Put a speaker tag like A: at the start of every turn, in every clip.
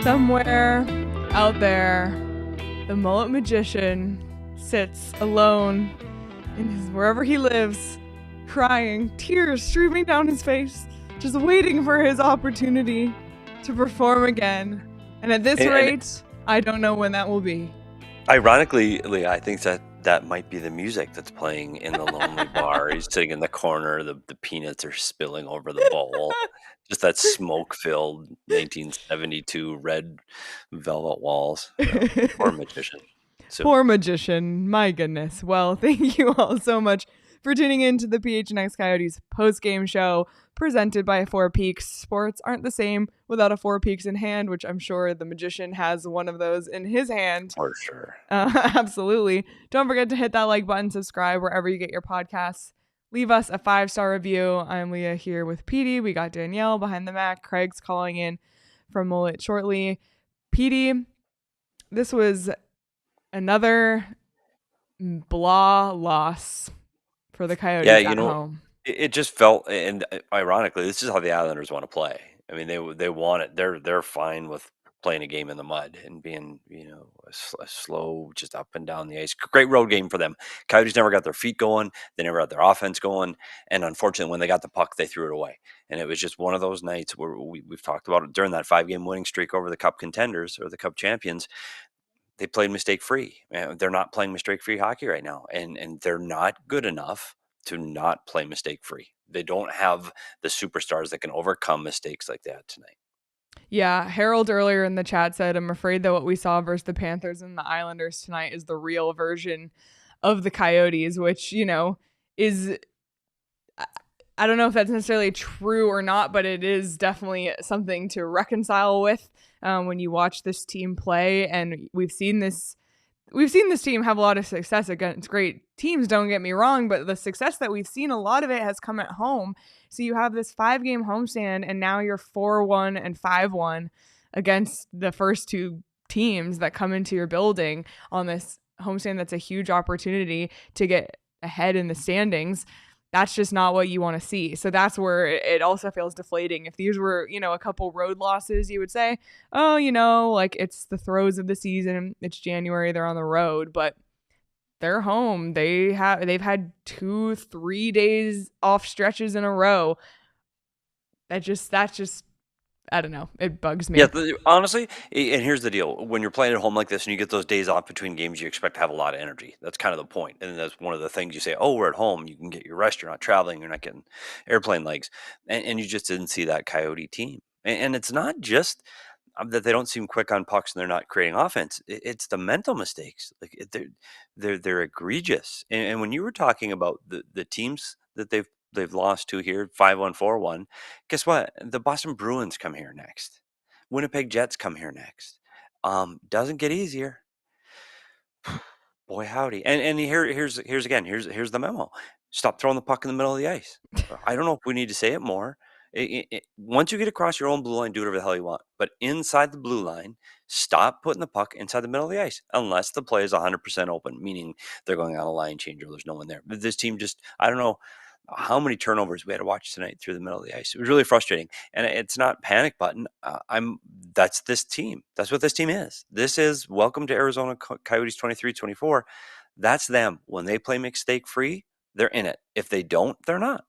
A: Somewhere out there, the Mullett magician sits alone in wherever he lives, crying, tears streaming down his face, just waiting for his opportunity to perform again. And at this rate, I don't know when that will be.
B: Ironically, Leah, I think that might be the music that's playing in the lonely bar. He's sitting in the corner. The peanuts are spilling over the bowl. Just that smoke-filled 1972 red velvet walls. Poor magician.
A: Poor magician. My goodness. Well, thank you all so much for tuning in to the PHNX Coyotes Postgame Show presented by Four Peaks. Sports aren't the same without a Four Peaks in hand, which I'm sure the magician has one of those in his hand.
B: For sure.
A: Absolutely. Don't forget to hit that like button, subscribe wherever you get your podcasts. Leave us a 5-star review. I'm Leah here with Petey. We got Danielle behind the Mac. Craig's calling in from Mullett shortly. Petey, this was another blah loss for the Coyotes at home.
B: It just felt, and ironically, this is how the Islanders want to play. I mean, they want it. They're fine with playing a game in the mud and being, a slow, just up and down the ice. Great road game for them. Coyotes never got their feet going. They never got their offense going. And unfortunately, when they got the puck, they threw it away. And it was just one of those nights where we've talked about it during that 5-game winning streak over the Cup contenders or the Cup champions. They played mistake-free. They're not playing mistake-free hockey right now. And they're not good enough to not play mistake-free. They don't have the superstars that can overcome mistakes like that tonight.
A: Yeah, Harold earlier in the chat said, I'm afraid that what we saw versus the Panthers and the Islanders tonight is the real version of the Coyotes, which, is, I don't know if that's necessarily true or not, but it is definitely something to reconcile with when you watch this team play. And we've seen this team have a lot of success against great teams, don't get me wrong, but the success that we've seen, a lot of it has come at home. So you have this 5-game homestand, and now you're 4-1 and 5-1 against the first two teams that come into your building on this homestand. That's a huge opportunity to get ahead in the standings. That's just not what you want to see. So that's where it also feels deflating. If these were, a couple road losses, you would say, oh, like it's the throes of the season. It's January. They're on the road, but they're home. They've had 2-3 days off stretches in a row. That's just, I don't know. It bugs me.
B: Yeah, honestly, and here's the deal. When you're playing at home like this and you get those days off between games, you expect to have a lot of energy. That's kind of the point. And that's one of the things you say, oh, we're at home. You can get your rest. You're not traveling. You're not getting airplane legs. And you just didn't see that Coyote team. And it's not just that they don't seem quick on pucks and they're not creating offense. It's the mental mistakes. Like they're egregious. And when you were talking about the teams that they've lost to here, 5-1, 4-1. Guess what? The Boston Bruins come here next. Winnipeg Jets come here next. Doesn't get easier. Boy, howdy. And here's the memo. Stop throwing the puck in the middle of the ice. I don't know if we need to say it more. Once you get across your own blue line, do whatever the hell you want. But inside the blue line, stop putting the puck inside the middle of the ice unless the play is 100% open, meaning they're going on a line change or there's no one there. But this team just, I don't know how many turnovers we had to watch tonight through the middle of the ice. It was really frustrating. And it's not panic button. That's this team. That's what this team is. This is welcome to Arizona Coyotes 23-24. That's them. When they play mistake free, they're in it. If they don't, they're not.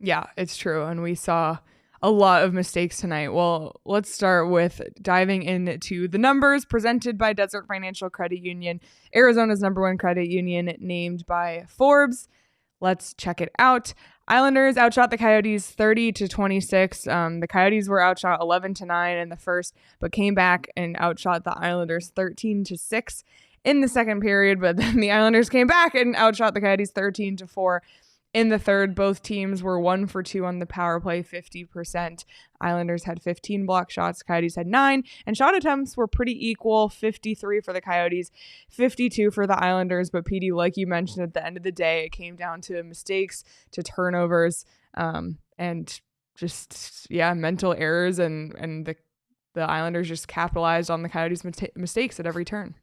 A: Yeah, it's true. And we saw a lot of mistakes tonight. Well, let's start with diving into the numbers presented by Desert Financial Credit Union, Arizona's #1 credit union, named by Forbes. Let's check it out. Islanders outshot the Coyotes 30-26. The Coyotes were outshot 11-9 in the first, but came back and outshot the Islanders 13-6. in the second period, but then the Islanders came back and outshot the Coyotes 13-4 in the third. Both teams were 1 for 2 on the power play, 50%. Islanders had 15 block shots, Coyotes had 9, and shot attempts were pretty equal, 53 for the Coyotes, 52 for the Islanders. But Petey, like you mentioned, at the end of the day, it came down to mistakes, to turnovers, and just mental errors, and the Islanders just capitalized on the Coyotes' mistakes at every turn.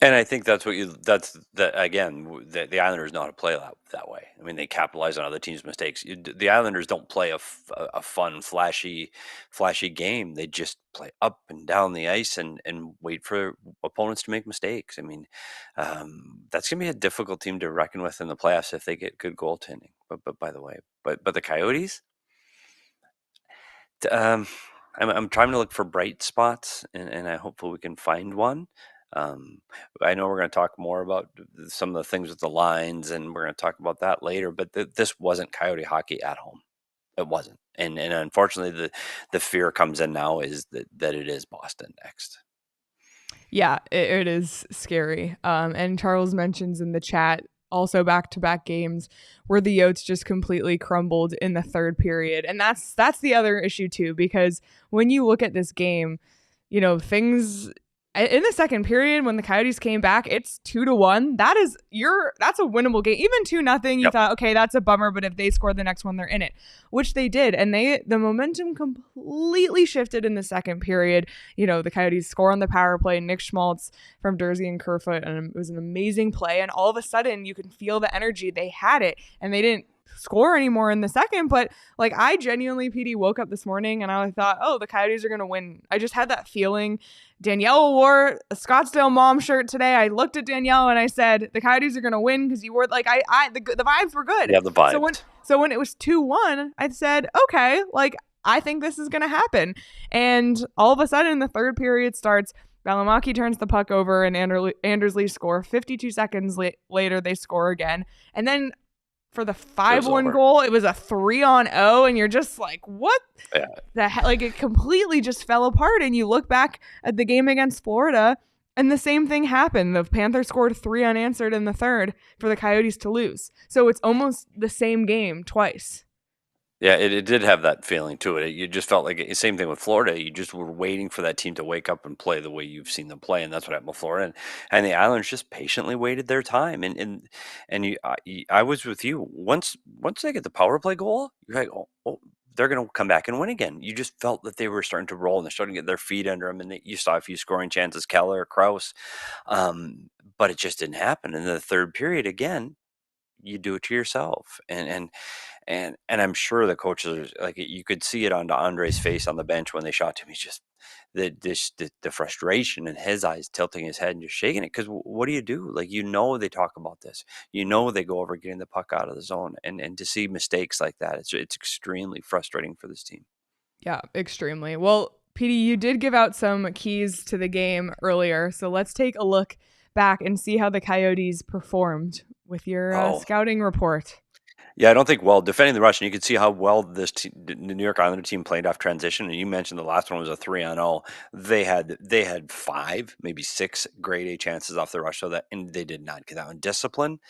B: And I think that's again, the Islanders know how to play that way. I mean, they capitalize on other teams' mistakes. The Islanders don't play a fun, flashy game. They just play up and down the ice and wait for opponents to make mistakes. I mean, that's going to be a difficult team to reckon with in the playoffs if they get good goaltending. But by the way, but the Coyotes, I'm trying to look for bright spots, and I hopefully we can find one. I know we're going to talk more about some of the things with the lines, and we're going to talk about that later. But this wasn't Coyote hockey at home. It wasn't, and unfortunately, the fear comes in now is that it is Boston next.
A: Yeah, it is scary. And Charles mentions in the chat also back-to-back games where the Yotes just completely crumbled in the third period, and that's the other issue too, because when you look at this game, things. In the second period, when the Coyotes came back, it's 2-1. That's a winnable game. Even 2-0, you thought, okay, that's a bummer, but if they score the next one, they're in it, which they did. And the momentum completely shifted in the second period. The Coyotes score on the power play, Nick Schmaltz from Durzi and Kerfoot, and it was an amazing play. And all of a sudden, you can feel the energy. They had it, and they didn't score anymore in the second, but I genuinely, PD, woke up this morning and I thought, oh, the Coyotes are going to win. I just had that feeling. Danielle wore a Scottsdale mom shirt today. I looked at Danielle and I said, the Coyotes are going to win because you wore the vibes were good.
B: Yeah, the vibes.
A: So when it was 2-1, I said, okay, I think this is going to happen. And all of a sudden the third period starts. Valimaki turns the puck over and Andersley score. 52 seconds later, they score again. And then for the 5-1 goal, it was a 3-0, and you're just like, what the hell? It completely just fell apart. And you look back at the game against Florida, and the same thing happened. The Panthers scored 3 unanswered in the third for the Coyotes to lose. So it's almost the same game twice.
B: Yeah, it did have that feeling to it. You just felt like same thing with Florida. You just were waiting for that team to wake up and play the way you've seen them play, and that's what happened with Florida. And the Islanders just patiently waited their time. And I was with you. Once they get the power play goal, you're like, oh, they're going to come back and win again. You just felt that they were starting to roll and they're starting to get their feet under them. And you saw a few scoring chances, Keller, Krause, but it just didn't happen. In the third period, again, you do it to yourself. And I'm sure the coaches, you could see it on Andre's face on the bench when they shot to him. He's just the frustration in his eyes, tilting his head and just shaking it. Because what do? They talk about this. They go over getting the puck out of the zone, and to see mistakes like that, it's extremely frustrating for this team.
A: Yeah, extremely. Well, Petey, you did give out some keys to the game earlier, so let's take a look back and see how the Coyotes performed with your scouting report.
B: Yeah, I don't think defending the rush, and you could see how well the New York Islander team played off transition. And you mentioned the last one was a 3-0. They had 5, maybe 6 grade A chances off the rush, and they did not get that one. Discipline.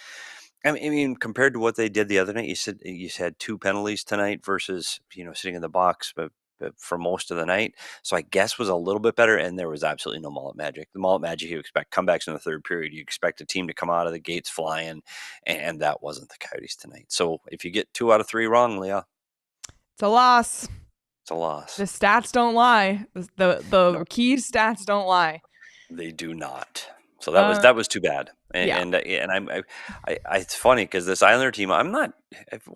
B: I mean, compared to what they did the other night, you said 2 penalties tonight versus sitting in the box, but for most of the night. So I guess was a little bit better, and there was absolutely no Mullett magic. The Mullett magic you expect comebacks in the third period. You expect a team to come out of the gates flying, and that wasn't the Coyotes tonight. So if you get 2 out of 3 wrong, Leah,
A: it's a loss.
B: It's a loss.
A: The stats don't lie. The key stats don't lie.
B: They do not. So that was too bad. And it's funny because this Islander team, I've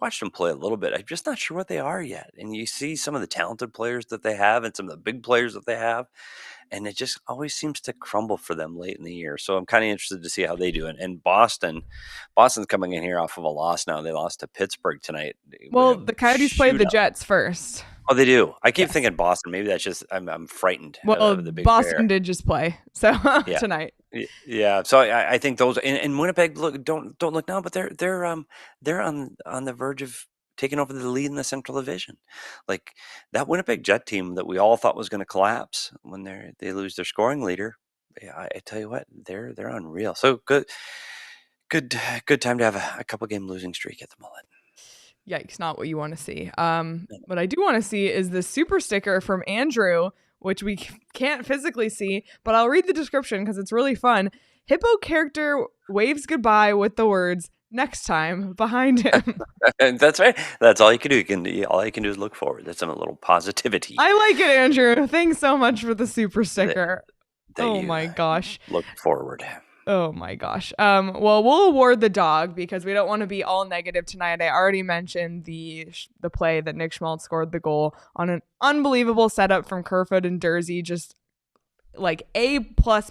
B: watched them play a little bit. I'm just not sure what they are yet. And you see some of the talented players that they have and some of the big players that they have, and it just always seems to crumble for them late in the year. So I'm kind of interested to see how they do it. And Boston's coming in here off of a loss now. They lost to Pittsburgh tonight.
A: Well, the Coyotes played the Jets first.
B: Oh, they do. I keep thinking Boston. Maybe that's just I'm frightened.
A: Well,
B: the Big
A: Boston
B: Bear.
A: did just play tonight.
B: Yeah. So I think those and Winnipeg don't look now, but they're on the verge of taking over the lead in the Central Division. Like that Winnipeg Jet team that we all thought was going to collapse when they lose their scoring leader. I tell you what, they're unreal. So good time to have a couple game losing streak at the Mullett.
A: Yikes, not what you want to see. What I do want to see is the super sticker from Andrew, which we can't physically see, but I'll read the description because it's really fun. Hippo character waves goodbye with the words "next time" behind him.
B: That's right. That's all you can do. All you can do is look forward. That's some little positivity.
A: I like it, Andrew. Thanks so much for the super sticker.
B: that
A: my gosh.
B: Look forward.
A: Oh my gosh. Well, we'll award the dog because we don't want to be all negative tonight. I already mentioned the play that Nick Schmaltz scored the goal on an unbelievable setup from Kerfoot and Durzi, just like A+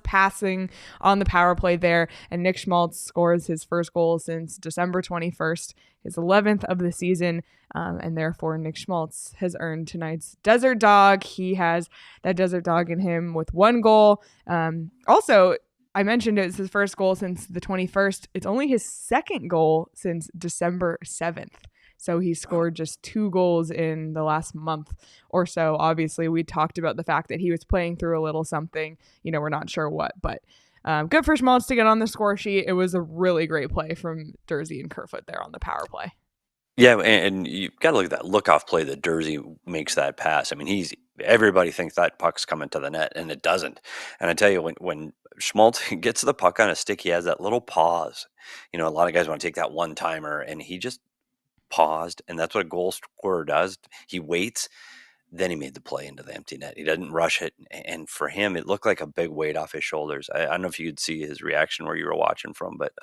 A: passing on the power play there. And Nick Schmaltz scores his first goal since December 21st, his 11th of the season. And therefore, Nick Schmaltz has earned tonight's Desert Dog. He has that Desert Dog in him with 1 goal. Also, I mentioned it's his first goal since the 21st. It's only his second goal since December 7th. So he scored just 2 goals in the last month or so. Obviously, we talked about the fact that he was playing through a little something. We're not sure what, but good for Schmaltz to get on the score sheet. It was a really great play from Durzi and Kerfoot there on the power play.
B: Yeah, and you've got to look at that look-off play that Durzi makes that pass. I mean, everybody thinks that puck's coming to the net, and it doesn't. And I tell you, when Schmaltz gets the puck on a stick, he has that little pause. A lot of guys want to take that one-timer, and he just paused, and that's what a goal scorer does. He waits, then he made the play into the empty net. He doesn't rush it, and for him, it looked like a big weight off his shoulders. I don't know if you could see his reaction where you were watching from, but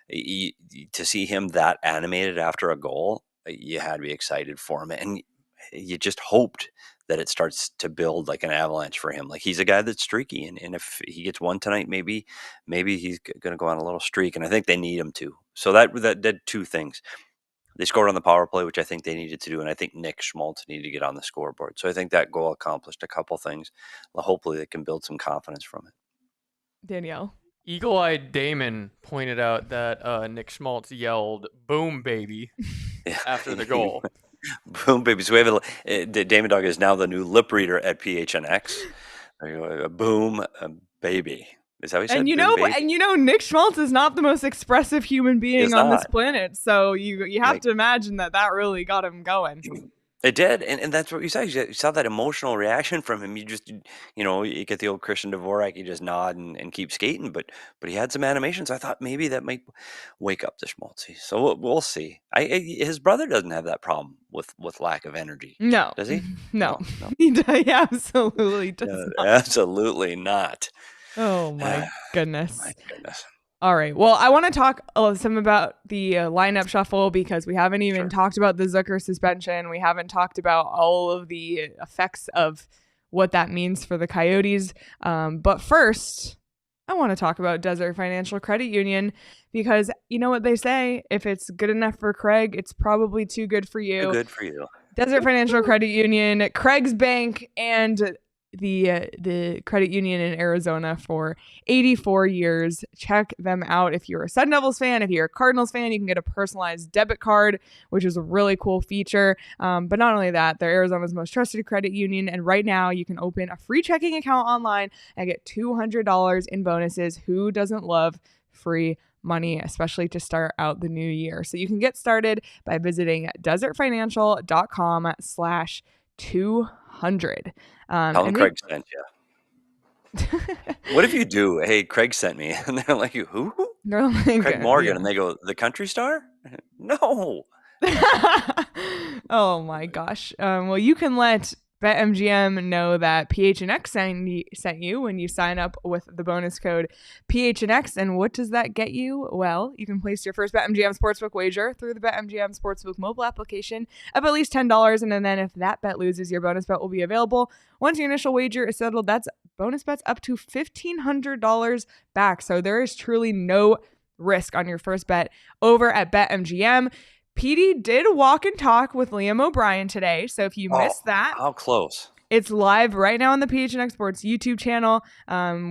B: to see him that animated after a goal, you had to be excited for him, and you just hoped that it starts to build like an avalanche for him. Like, he's a guy that's streaky, and if he gets one tonight, maybe he's going to go on a little streak, and I think they need him to. So that did 2 things. They scored on the power play, which I think they needed to do, and I think Nick Schmaltz needed to get on the scoreboard. So I think that goal accomplished a couple things. Hopefully they can build some confidence from it.
A: Danielle?
C: Eagle-eyed Damon pointed out that Nick Schmaltz yelled "Boom, baby" after the goal.
B: Boom, baby. So we have Damon Dog is now the new lip reader at PHNX. Boom, baby. Is that what he said?
A: And Nick Schmaltz is not the most expressive human being on this planet. So you have to imagine that really got him going.
B: It did, and that's what you saw. You saw that emotional reaction from him. You just, you get the old Christian Dvorak, you just nod and keep skating. But he had some animations. I thought maybe that might wake up the Schmaltz. So we'll see. His brother doesn't have that problem with lack of energy.
A: No,
B: does he?
A: No. He absolutely does not.
B: Absolutely not.
A: Oh my goodness.
B: My goodness.
A: All right. Well, I want to talk some about the lineup shuffle because we haven't even talked about the Zucker suspension. We haven't talked about all of the effects of what that means for the Coyotes. But first, I want to talk about Desert Financial Credit Union because you know what they say, if it's good enough for Craig, it's probably too good for you.
B: Too good for you.
A: Desert Financial Credit Union, Craig's Bank, and the credit union in Arizona for 84 years. Check them out. If you're a Sun Devils fan, if you're a Cardinals fan, you can get a personalized debit card, which is a really cool feature. But not only that, they're Arizona's most trusted credit union. And right now you can open a free checking account online and get $200 in bonuses. Who doesn't love free money, especially to start out the new year? So you can get started by visiting desertfinancial.com/200.
B: Tell them Craig sent you. What if you do? Hey, Craig sent me. And they're like, who?
A: They're like,
B: Craig Morgan. And they go, the Country Star? No.
A: Oh my gosh. Well, you can let BetMGM know that PHNX sent you when you sign up with the bonus code PHNX. And what does that get you? Well, you can place your first BetMGM Sportsbook wager through the BetMGM Sportsbook mobile application of at least $10. And then if that bet loses, your bonus bet will be available. Once your initial wager is settled, that's bonus bets up to $1,500 back. So there is truly no risk on your first bet over at BetMGM. Petey did walk and talk with Liam O'Brien today, so if you missed that,
B: how close?
A: It's live right now on the PHNX Sports YouTube channel.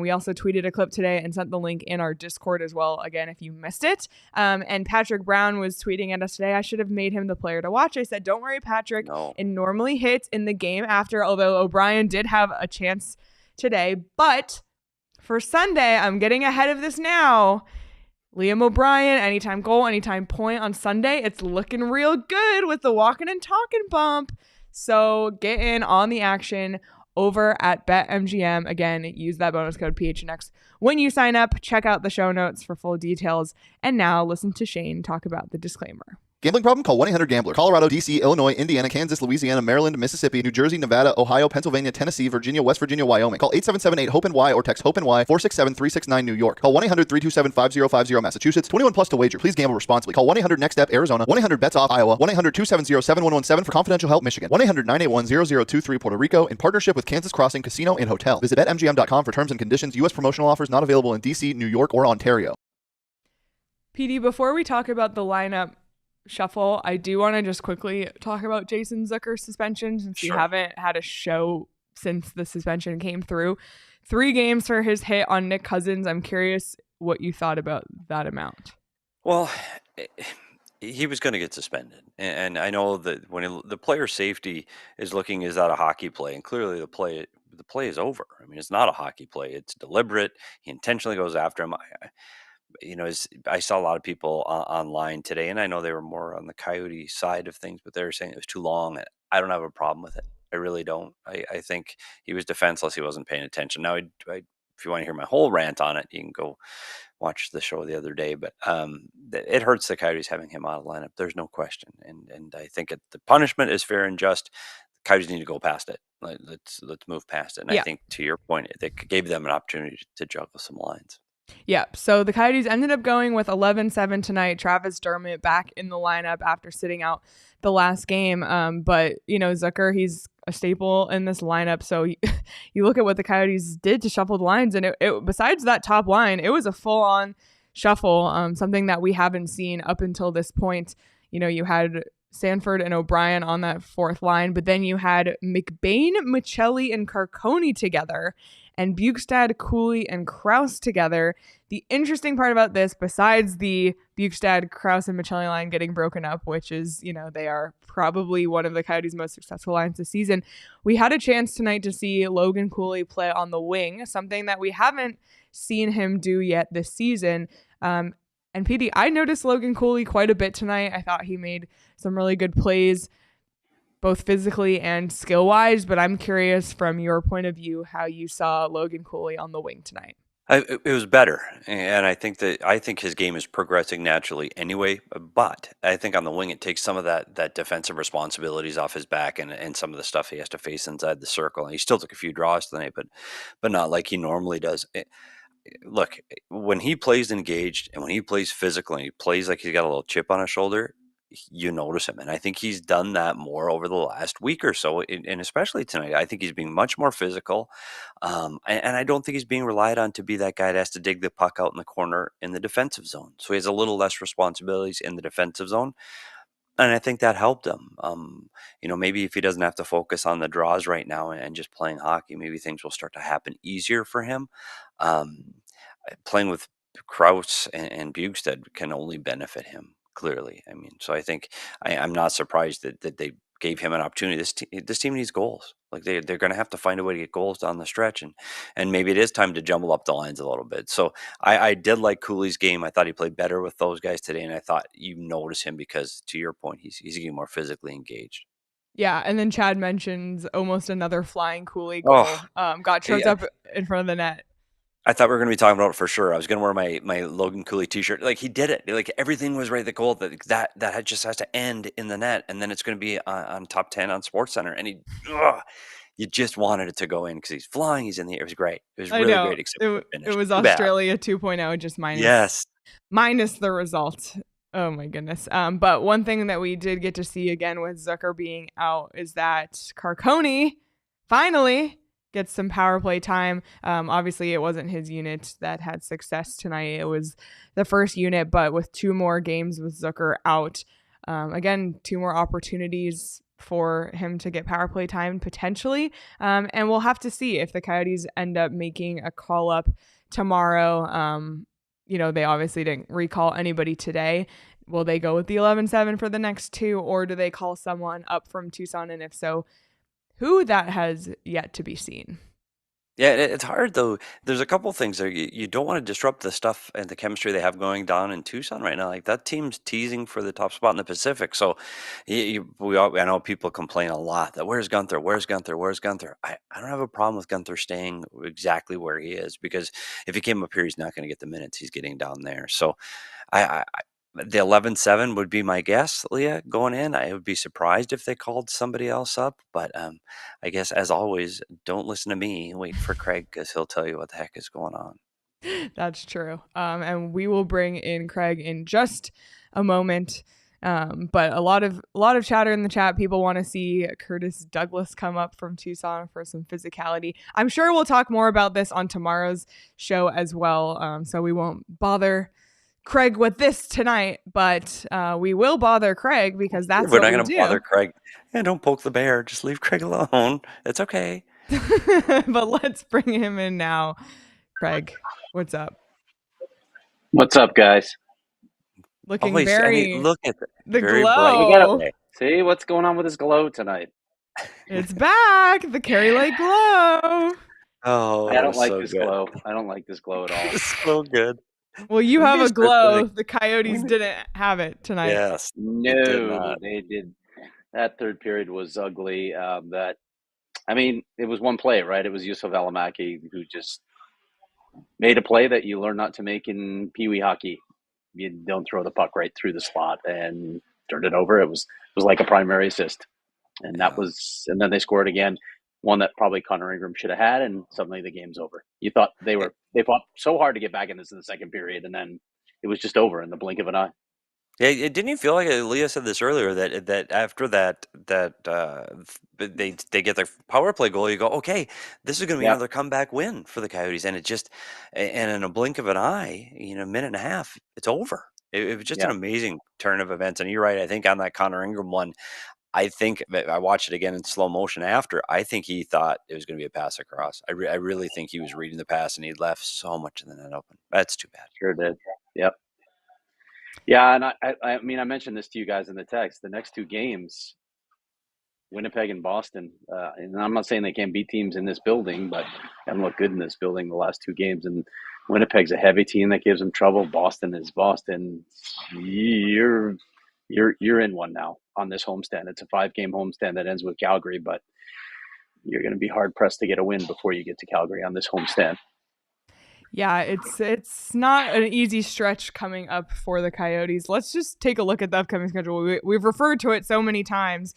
A: We also tweeted a clip today and sent the link in our Discord as well, again, if you missed it. And Patrick Brown was tweeting at us today, I should have made him the player to watch. I said, don't worry, Patrick.
B: No.
A: It normally hits in the game after, although O'Brien did have a chance today, but for Sunday, I'm getting ahead of this now. Liam O'Brien, anytime goal, anytime point on Sunday. It's looking real good with the walking and talking bump. So get in on the action over at BetMGM. Again, use that bonus code PHNX when you sign up. Check out the show notes for full details. And now listen to Shane talk about the disclaimer.
D: Gambling problem? Call 1-800-GAMBLER. Colorado, D.C., Illinois, Indiana, Kansas, Louisiana, Maryland, Mississippi, New Jersey, Nevada, Ohio, Pennsylvania, Tennessee, Virginia, West Virginia, Wyoming. Call 877-8-HOPE-NY or text HOPE-NY 467-369 New York. Call 1-800-327-5050 Massachusetts. 21 plus to wager. Please gamble responsibly. Call 1-800-NEXT-STEP Arizona. 1-800-BETS-OFF Iowa. 1-800-270-7117 for confidential help Michigan. 1-800-981-0023 Puerto Rico in partnership with Kansas Crossing Casino and Hotel. Visit BetMGM.com for terms and conditions. U.S. promotional offers not available in D.C., New York, or Ontario.
A: PD, before we talk about the lineup shuffle, I do want to just quickly talk about Jason Zucker's suspension since we haven't had a show since the suspension came through. 3 games for his hit on Nick Cousins. I'm curious what you thought about that amount.
B: Well, he was going to get suspended. And I know that when the player safety is looking, is that a hockey play? And clearly the play is over. I mean, it's not a hockey play. It's deliberate. He intentionally goes after him. I saw a lot of people online today, and I know they were more on the Coyote side of things, but they were saying it was too long. I don't have a problem with it. I really don't. I think he was defenseless. He wasn't paying attention. Now, if you want to hear my whole rant on it, you can go watch the show the other day. But it hurts the Coyotes having him out of the lineup. There's no question. And I think the punishment is fair and just. The Coyotes need to go past it. Let's move past it. And I think, to your point, they gave them an opportunity to juggle some lines.
A: Yeah, so the Coyotes ended up going with 11-7 tonight. Travis Dermott back in the lineup after sitting out the last game. But, Zucker, he's a staple in this lineup. So you look at what the Coyotes did to shuffle the lines. And it besides that top line, it was a full-on shuffle, something that we haven't seen up until this point. You had Sanford and O'Brien on that fourth line, but then you had McBain, Michelli, and Carconi together, and Bukestad, Cooley, and Krause together. The interesting part about this, besides the Bukestad, Krause, and Michelli line getting broken up, which is, they are probably one of the Coyotes' most successful lines this season, we had a chance tonight to see Logan Cooley play on the wing, something that we haven't seen him do yet this season. And PD, I noticed Logan Cooley quite a bit tonight. I thought he made some really good plays, both physically and skill-wise, but I'm curious from your point of view how you saw Logan Cooley on the wing tonight.
B: It was better, and I think his game is progressing naturally anyway. But I think on the wing, it takes some of that defensive responsibilities off his back and some of the stuff he has to face inside the circle. And he still took a few draws tonight, but not like he normally does. Look, when he plays engaged and when he plays physical and he plays like he's got a little chip on his shoulder, you notice him. And I think he's done that more over the last week or so, and especially tonight. I think he's being much more physical. And I don't think he's being relied on to be that guy that has to dig the puck out in the corner in the defensive zone. So he has a little less responsibilities in the defensive zone. And I think that helped him. Maybe if he doesn't have to focus on the draws right now and just playing hockey, maybe things will start to happen easier for him. Playing with Krause and Bukestad can only benefit him, clearly. I mean, so I think I'm not surprised that they gave him an opportunity. This team needs goals. Like they're going to have to find a way to get goals down the stretch, and maybe it is time to jumble up the lines a little bit. So I did like Cooley's game. I thought he played better with those guys today, and I thought you notice him because, to your point, he's getting more physically engaged.
A: Yeah, and then Chad mentions almost another flying Cooley goal. Got tripped up in front of the net.
B: I thought we were going to be talking about it for sure. I was going to wear my Logan Cooley t-shirt. Like, he did it. Like, everything was right at the goal. That just has to end in the net, and then it's going to be on top 10 on SportsCenter. And you just wanted it to go in because he's flying. He's in the air. It was great. It was really great. Except
A: it was Australia 2.0, just minus the result. Oh my goodness. But one thing that we did get to see again with Zucker being out is that Carconi finally gets some power play time. Obviously, it wasn't his unit that had success tonight. It was the first unit, but with 2 more games with Zucker out, again, 2 more opportunities for him to get power play time potentially. And we'll have to see if the Coyotes end up making a call up tomorrow. They obviously didn't recall anybody today. Will they go with the 11-7 for the next 2, or do they call someone up from Tucson? And if so, who? That has yet to be seen.
B: Yeah, it's hard though. There's a couple things there. You don't want to disrupt the stuff and the chemistry they have going down in Tucson right now. Like that team's teasing for the top spot in the Pacific. So I know people complain a lot that where's Gunther? Where's Gunther? Where's Gunther? I don't have a problem with Gunther staying exactly where he is because if he came up here, he's not going to get the minutes he's getting down there. So the 11-7 would be my guess, Leah, going in. I would be surprised if they called somebody else up, but I guess as always, don't listen to me. Wait for Craig because he'll tell you what the heck is going on.
A: That's true. And we will bring in Craig in just a moment. But a lot of chatter in the chat. People want to see Curtis Douglas come up from Tucson for some physicality. I'm sure we'll talk more about this on tomorrow's show as well. So we won't bother Craig with this tonight, but we will bother Craig because that's
B: We're
A: what
B: not going
A: do.
B: to bother Craig. Yeah, don't poke the bear. Just leave Craig alone. It's okay.
A: But let's bring him in now. Craig, what's up?
E: What's up, guys?
A: Looking
B: Always,
A: very
B: look at
A: the
B: very
A: glow.
B: bright.
E: See what's going on with this glow tonight.
A: It's back. The Kerry Lake glow.
B: Oh,
E: I don't like
B: so
E: this
B: good.
E: glow. I don't like this glow at all.
B: It's so good.
A: Well, you
B: We
A: have a
B: missed
A: glow.
B: it.
A: The Coyotes didn't have it tonight.
B: Yes. did
E: No,
B: not.
E: they did. That third period was ugly. It was one play, right? It was Yusuf Alamaki who just made a play that you learn not to make in Pee Wee hockey. You don't throw the puck right through the slot and turned it over. It was like a primary assist, and and then they scored again. One that probably Connor Ingram should have had, and suddenly the game's over. You thought they fought so hard to get back in this in the second period, and then it was just over in the blink of an eye.
B: Yeah, didn't you feel like Leah said this earlier that after that they get their power play goal, you go, okay, this is going to be
E: Yeah.
B: another comeback win for the Coyotes, and and in a blink of an eye, minute and a half, it's over. It was just an amazing turn of events, and you're right. I think on that Connor Ingram one, I think I watched it again in slow motion after. I think he thought it was going to be a pass across. I really think he was reading the pass, and he left so much of the net open. That's too bad.
E: Sure did. Yep. Yeah, and I mentioned this to you guys in the text. The next two games, Winnipeg and Boston, and I'm not saying they can't beat teams in this building, but haven't looked good in this building the last two games. And Winnipeg's a heavy team that gives them trouble. Boston is Boston. You're in one now on this homestand. It's a 5-game homestand that ends with Calgary, but you're going to be hard pressed to get a win before you get to Calgary on this homestand.
A: Yeah, it's not an easy stretch coming up for the Coyotes. Let's just take a look at the upcoming schedule. We've referred to it so many times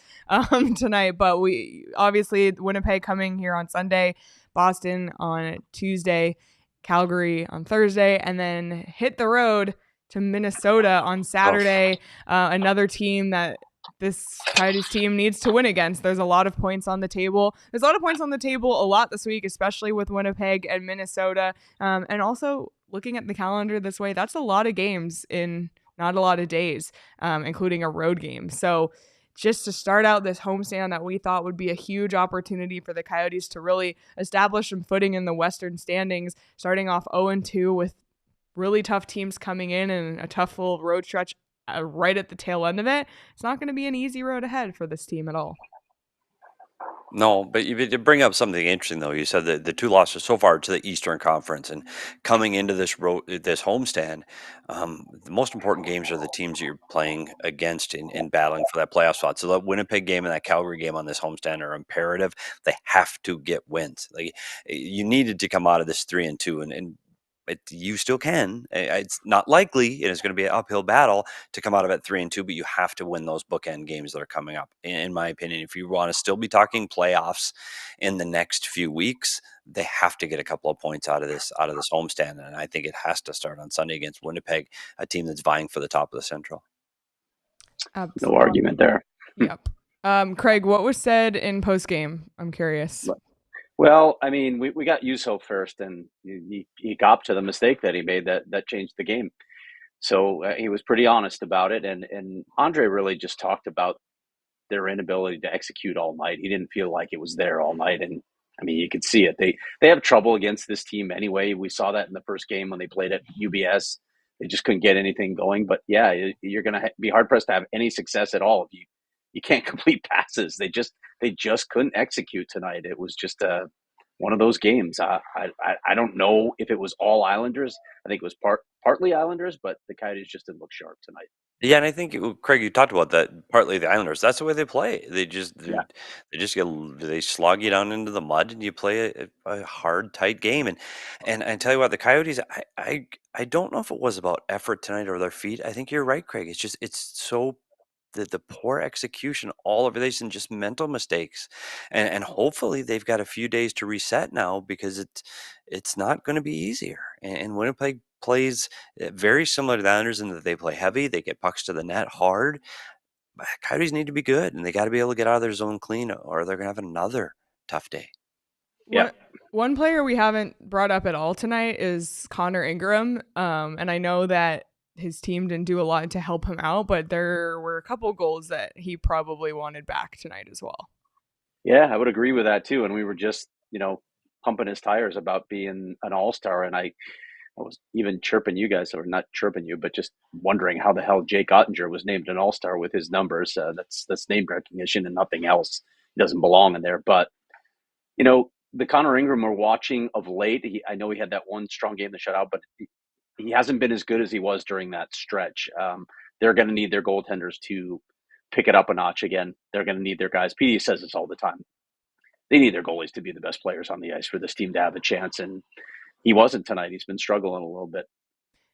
A: tonight, but we obviously Winnipeg coming here on Sunday, Boston on Tuesday, Calgary on Thursday, and then hit the road to Minnesota on Saturday. Another team that this Coyotes team needs to win against. There's a lot of points on the table. There's a lot of points on the table a lot this week, especially with Winnipeg and Minnesota. And also looking at the calendar this way, that's a lot of games in not a lot of days, including a road game. So just to start out this homestand that we thought would be a huge opportunity for the Coyotes to really establish some footing in the Western standings, starting off 0-2 with really tough teams coming in and a tough little road stretch right at the tail end of it. It's not going to be an easy road ahead for this team at all.
B: No, but you bring up something interesting though. You said that the two losses so far to the Eastern Conference, and coming into this homestand, the most important games are the teams you're playing against in battling for that playoff spot. So that Winnipeg game and that Calgary game on this homestand are imperative. They have to get wins. Like you needed to come out of this 3-2, and you still can. It's not likely, and it's going to be an uphill battle to come out of it 3-2. But you have to win those bookend games that are coming up. In my opinion, if you want to still be talking playoffs in the next few weeks, they have to get a couple of points out of this homestand, and I think it has to start on Sunday against Winnipeg, a team that's vying for the top of the Central.
E: No argument there.
A: Yep. Craig, what was said in postgame? I'm curious.
E: Well, I mean, we got Yuso first, and he copped to the mistake that he made that changed the game. So he was pretty honest about it, and Andre really just talked about their inability to execute all night. He didn't feel like it was there all night, and I mean, you could see it. They have trouble against this team anyway. We saw that in the first game when they played at UBS. They just couldn't get anything going. But yeah, you're going to be hard pressed to have any success at all if you can't complete passes. They just couldn't execute tonight. It was just a one of those games. I don't know if it was all Islanders. I think it was partly Islanders, but the Coyotes just didn't look sharp tonight.
B: Yeah, and I think Craig, you talked about that. Partly the Islanders. That's the way they play.
E: Yeah.
B: They just they slog you down into the mud, and you play a hard, tight game. And I tell you what, the Coyotes. I don't know if it was about effort tonight or their feet. I think you're right, Craig. It's so the poor execution all over this and just mental mistakes, and hopefully they've got a few days to reset now, because it's not going to be easier. And Winnipeg plays very similar to the Islanders in that they play heavy, they get pucks to the net hard. Coyotes need to be good, and they got to be able to get out of their zone clean, or they're going to have another tough day.
E: Yeah.
A: One player we haven't brought up at all tonight is Connor Ingram, and I know that his team didn't do a lot to help him out, but there were a couple goals that he probably wanted back tonight as well.
E: Yeah, I would agree with that too. And we were just, pumping his tires about being an all-star. And I was even chirping you guys, or not chirping you, but just wondering how the hell Jake Ottinger was named an all-star with his numbers. That's name recognition and nothing else. He doesn't belong in there. But, the Connor Ingram we're watching of late, I know he had that one strong game that shut out, but he hasn't been as good as he was during that stretch. They're going to need their goaltenders to pick it up a notch again. They're going to need their guys. Petey says this all the time. They need their goalies to be the best players on the ice for this team to have a chance. And he wasn't tonight. He's been struggling a little bit.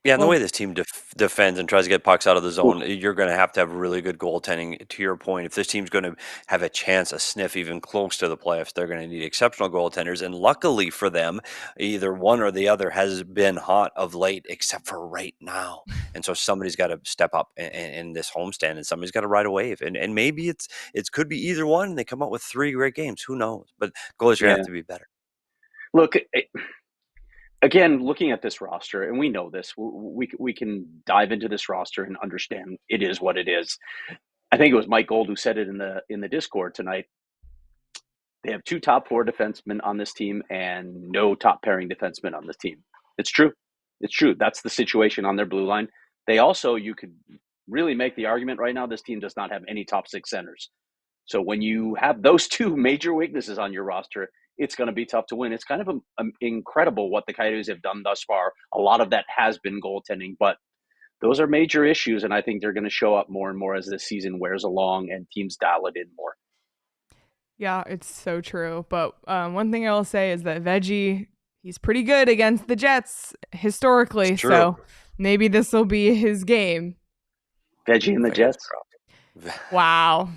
B: Yeah, and the way this team defends and tries to get pucks out of the zone, you're going to have really good goaltending. To your point, if this team's going to have a chance, a sniff even close to the playoffs, they're going to need exceptional goaltenders. And luckily for them, either one or the other has been hot of late, except for right now. And so somebody's got to step up in this homestand, and somebody's got to ride a wave. And maybe it could be either one, and they come out with 3 great games. Who knows? But goalies are going to have to be better.
E: Look, again, looking at this roster, and we know this, we can dive into this roster and understand it is what it is. I think it was Mike Gold who said it in the Discord tonight. They have 2 top 4 defensemen on this team and no top pairing defensemen on this team. It's true. It's true. That's the situation on their blue line. They also, you could really make the argument right now, this team does not have any top 6 centers. So when you have those 2 major weaknesses on your roster, it's going to be tough to win. It's kind of incredible what the Coyotes have done thus far. A lot of that has been goaltending, but those are major issues, and I think they're going to show up more and more as this season wears along and teams dial it in more.
A: Yeah, it's so true. But one thing I will say is that Veggie, he's pretty good against the Jets historically, so maybe this will be his game.
E: Veggie and the Jets?
A: Wow.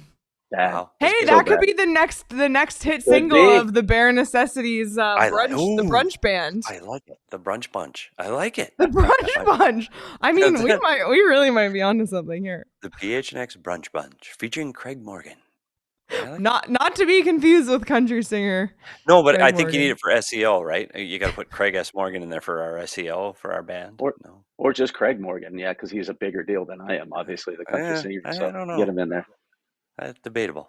B: Wow.
A: Hey, that could be the next hit single of the Bare Necessities the brunch band.
B: I like it. The brunch bunch. I like it.
A: The brunch bunch. I mean, we really might be onto something here.
B: The PHNX brunch bunch featuring Craig Morgan.
A: Not to be confused with country singer.
B: No, but
A: Craig
B: I think
A: Morgan.
B: you need it for SEO, right? You got to put Craig S. Morgan in there for our SEO for our band.
E: Or just Craig Morgan, yeah, because he's a bigger deal than I am, obviously, the country singer. So
B: I don't know.
E: Get him in there.
B: Debatable.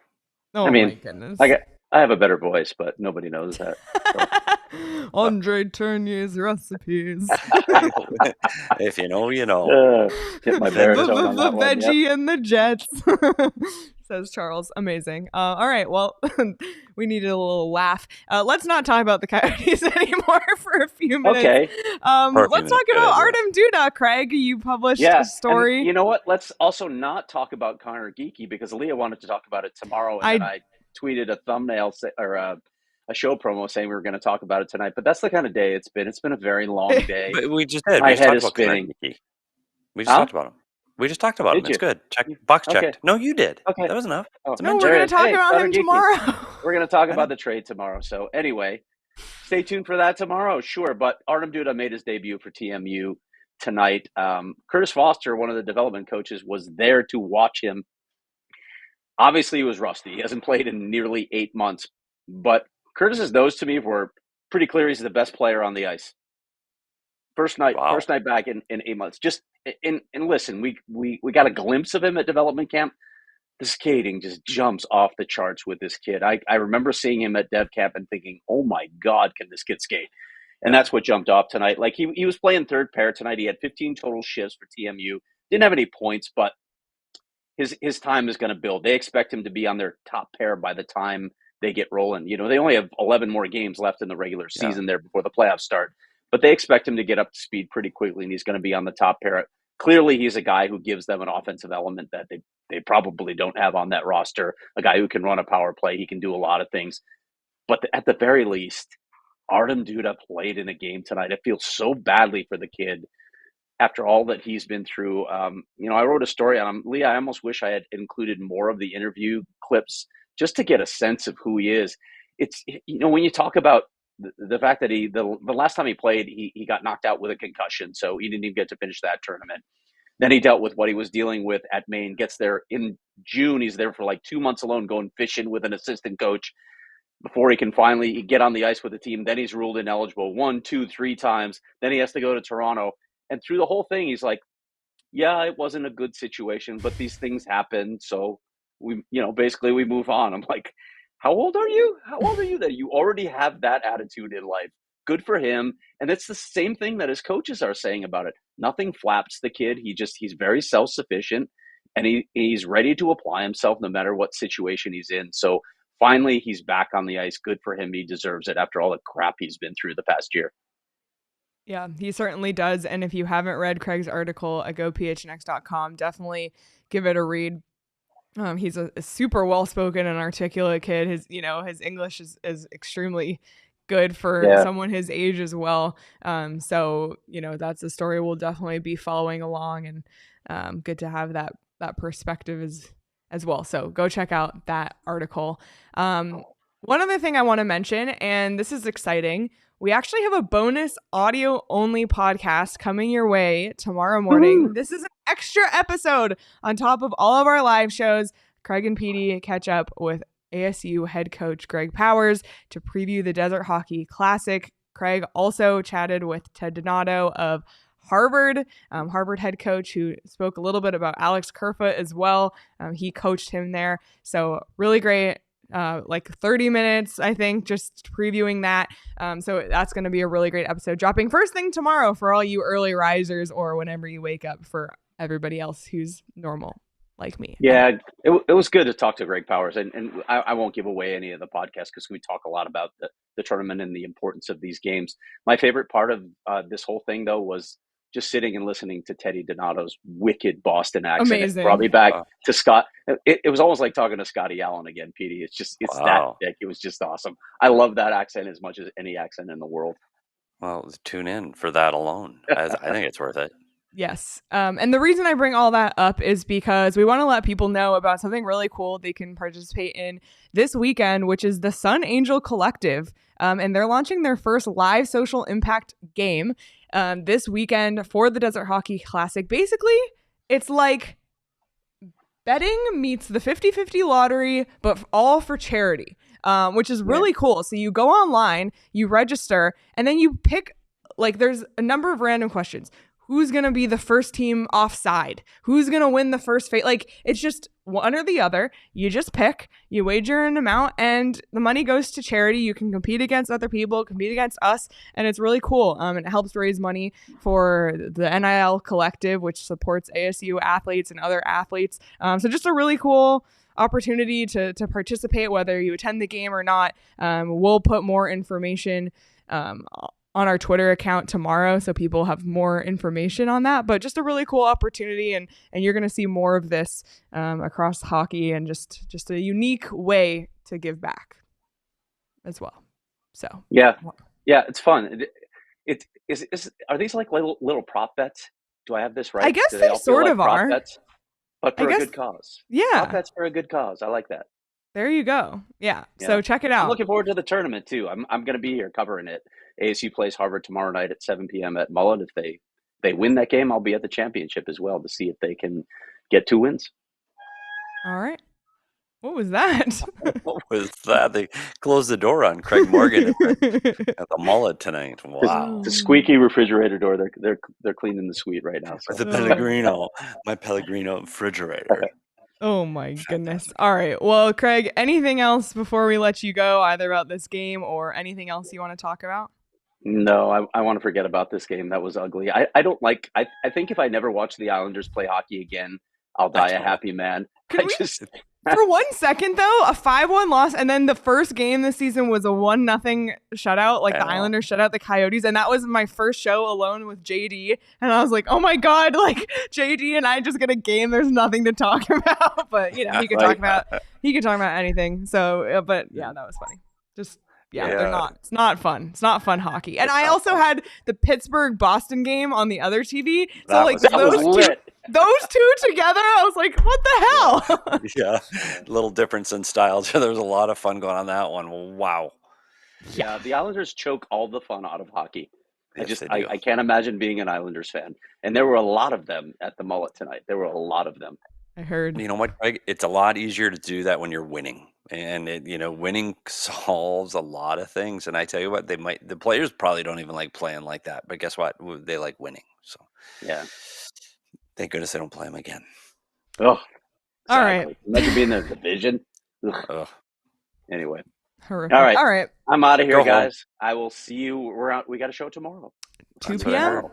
A: Oh, my goodness.
E: I have a better voice, but nobody knows that. So.
A: Andre Tournier's recipes.
B: If you know, you know.
E: Hit my baritone on that one.
A: Veggie and the Jets. Says Charles. Amazing. All right. Well, we needed a little laugh. Let's not talk about the Coyotes anymore for a few minutes.
E: Okay.
A: Let's talk about Artem Duda. Craig, you published a story.
E: And you know what? Let's also not talk about Connor Geeky, because Leah wanted to talk about it tomorrow, and then I tweeted a thumbnail or a show promo saying we were going to talk about it tonight. But that's the kind of day it's been. It's been a very long day.
B: But we just did.
E: My head is spinning.
B: We just talked about him. We just talked about him. It's good. Box checked.
E: Okay.
B: No, you did.
E: Okay.
B: That was enough.
A: No, we're going to talk about him tomorrow.
E: We're going to talk about the trade tomorrow. So anyway, stay tuned for that tomorrow. Sure. But Artem Duda made his debut for TMU tonight. Curtis Foster, one of the development coaches, was there to watch him. Obviously, he was rusty. He hasn't played in nearly 8 months. But Curtis's nose to me were pretty clear. He's the best player on the ice. First night back in 8 months. And listen, we got a glimpse of him at development camp. The skating just jumps off the charts with this kid. I remember seeing him at dev camp and thinking, oh my God, can this kid skate? And that's what jumped off tonight. Like he was playing third pair tonight. He had 15 total shifts for TMU. Didn't have any points, but his time is going to build. They expect him to be on their top pair by the time they get rolling. You know, they only have 11 more games left in the regular season there before the playoffs start, but they expect him to get up to speed pretty quickly, and he's going to be on the top pair. Clearly, he's a guy who gives them an offensive element that they probably don't have on that roster, a guy who can run a power play. He can do a lot of things. But at the very least, Artem Duda played in a game tonight. It feels so badly for the kid after all that he's been through. You know, I wrote a story on him. Leah, I almost wish I had included more of the interview clips just to get a sense of who he is. It's, you know, when you talk about the fact that the last time he played, he got knocked out with a concussion, so he didn't even get to finish that tournament. Then he dealt with what he was dealing with at Maine, gets there in June. He's there for like 2 months alone, going fishing with an assistant coach before he can finally get on the ice with the team. Then he's ruled ineligible 1, 2, 3 times. Then he has to go to Toronto. And through the whole thing, he's like, yeah, it wasn't a good situation, but these things happen. So basically we move on. I'm like, how old are you? How old are you that you already have that attitude in life? Good for him. And it's the same thing that his coaches are saying about it. Nothing flaps the kid. He's very self-sufficient, and he's ready to apply himself no matter what situation he's in. So finally, he's back on the ice. Good for him. He deserves it after all the crap he's been through the past year.
A: Yeah, he certainly does. And if you haven't read Craig's article at gophnx.com, definitely give it a read. He's a super well-spoken and articulate kid. His English is extremely good for someone his age as well. So, that's a story we'll definitely be following along, and good to have that perspective as well. So go check out that article. One other thing I want to mention, and this is exciting, we actually have a bonus audio only podcast coming your way tomorrow morning. Woo! This is an extra episode on top of all of our live shows. Craig and Petey catch up with ASU head coach Greg Powers to preview the Desert Hockey Classic. Craig also chatted with Ted Donato of Harvard head coach, who spoke a little bit about Alex Kerfoot as well. He coached him there. So really great. Like 30 minutes, I think, just previewing that. So that's going to be a really great episode, dropping first thing tomorrow for all you early risers, or whenever you wake up for everybody else who's normal like me.
E: Yeah, it was good to talk to Greg Powers, and I won't give away any of the podcast because we talk a lot about the tournament and the importance of these games. My favorite part of this whole thing, though, was just sitting and listening to Teddy Donato's wicked Boston accent.
A: Amazing.
E: It brought me back to Scott. It was almost like talking to Scotty Allen again, Petey. It's that thick. It was just awesome. I love that accent as much as any accent in the world.
B: Well, tune in for that alone. I think it's worth it.
A: Yes. And the reason I bring all that up is because we want to let people know about something really cool they can participate in this weekend, which is the Sun Angel Collective. And they're launching their first live social impact game this weekend for the Desert Hockey Classic. Basically, it's like betting meets the 50-50 lottery, but all for charity, which is really cool. So you go online, you register, and then you pick, like, there's a number of random questions. Who's going to be the first team offside? Who's going to win the first fate? Like, it's just one or the other. You just pick, you wager an amount, and the money goes to charity. You can compete against other people, compete against us, and it's really cool. It helps raise money for the NIL Collective, which supports ASU athletes and other athletes. So just a really cool opportunity to participate, whether you attend the game or not. We'll put more information on our Twitter account tomorrow, so people have more information on that. But just a really cool opportunity, and you're going to see more of this across hockey, and just a unique way to give back as well. So
E: yeah, it's fun. Are these like little prop bets? Do I have this right?
A: I guess they sort of are.
E: Bets, but for a good cause.
A: Yeah,
E: prop bets for a good cause. I like that.
A: There you go. Yeah. So check it out.
E: I'm looking forward to the tournament too. I'm going to be here covering it. ASU plays Harvard tomorrow night at 7 p.m. at Mullett. If they win that game, I'll be at the championship as well to see if they can get 2 wins.
A: All right. What was that?
B: What was that? They closed the door on Craig Morgan at the Mullett tonight. Wow.
E: The squeaky refrigerator door. They're cleaning the suite right now. So.
B: The Pellegrino, my Pellegrino refrigerator.
A: Oh my goodness. All right. Well, Craig, anything else before we let you go, either about this game or anything else you want to talk about?
E: No, I want to forget about this game. That was ugly. I don't like, I think if I never watch the Islanders play hockey again, I'll die a happy man.
A: For 1 second, though, a 5-1 loss, and then the first game this season was a 1-0 shutout, like the Islanders shut out the Coyotes, and that was my first show alone with JD, and I was like, oh my God, like, JD and I just get a game, there's nothing to talk about, but, you know, he could talk about anything, so, but, yeah, that was funny. Just, it's not fun. It's not fun hockey. And I also had the Pittsburgh-Boston game on the other TV, so, like, those two together, I was like, what the hell?
B: Yeah, little difference in styles. There was a lot of fun going on that one. Wow.
E: Yeah, the Islanders choke all the fun out of hockey.
B: Yes,
E: I can't imagine being an Islanders fan. And there were a lot of them at the Mullett tonight. There were a lot of them.
A: I heard.
B: You know what, Craig? It's a lot easier to do that when you're winning. And, winning solves a lot of things. And I tell you what, the players probably don't even like playing like that. But guess what? They like winning. So,
E: yeah.
B: Thank goodness they don't play them again.
E: Oh,
A: all right.
E: Imagine being in the division.
B: Ugh.
E: Anyway.
A: Horrific.
E: All right.
A: All right.
E: I'm out of here,
B: Go
E: guys. I will see you. We got a show tomorrow.
A: 2 p.m.